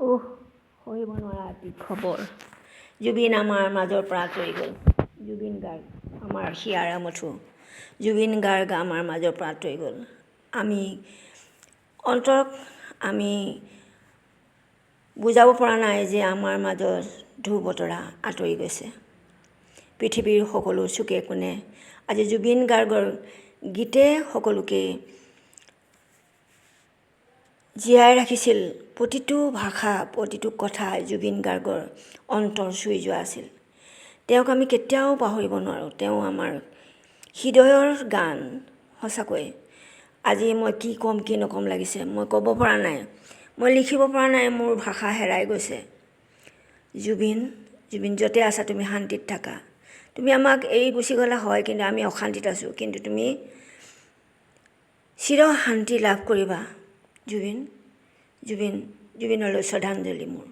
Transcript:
সহিব নোৱাৰা এটি খবৰ। জুবিন আমাৰ মাজৰ পৰা আঁতৰি গ'ল। জুবিন গাৰ্গ আমাৰ হিয়াৰ আমঠু। জুবিন গাৰ্গ আমাৰ মাজৰ পৰা আঁতৰি গ'ল। আমি অন্তৰক আমি বুজাব পৰা নাই যে আমাৰ মাজৰ ঢৌ বতৰা আঁতৰি গৈছে। পৃথিৱীৰ সকলো চুকে কোণে আজি জুবিন গাৰ্গৰ গীতে সকলোকে জীয়াই ৰাখিছিল। প্ৰতিটো ভাষা প্ৰতিটো কথা জুবিন গাৰ্গৰ অন্তৰ চুই যোৱা আছিল। তেওঁক আমি কেতিয়াও পাহৰিব নোৱাৰোঁ। তেওঁ আমাৰ হৃদয়ৰ গান। সঁচাকৈ আজি মই কি ক'ম কি নক'ম লাগিছে, মই ক'ব পৰা নাই, মই লিখিব পৰা নাই, মোৰ ভাষা হেৰাই গৈছে। জুবিন য'তে আছা তুমি শান্তিত থাকা। তুমি আমাক এৰি গুচি গ'লা হয়, কিন্তু আমি অশান্তিত আছোঁ, কিন্তু তুমি চিৰ শান্তি লাভ কৰিবা। জুবিনলৈ শ্ৰদ্ধাঞ্জলি মোৰ।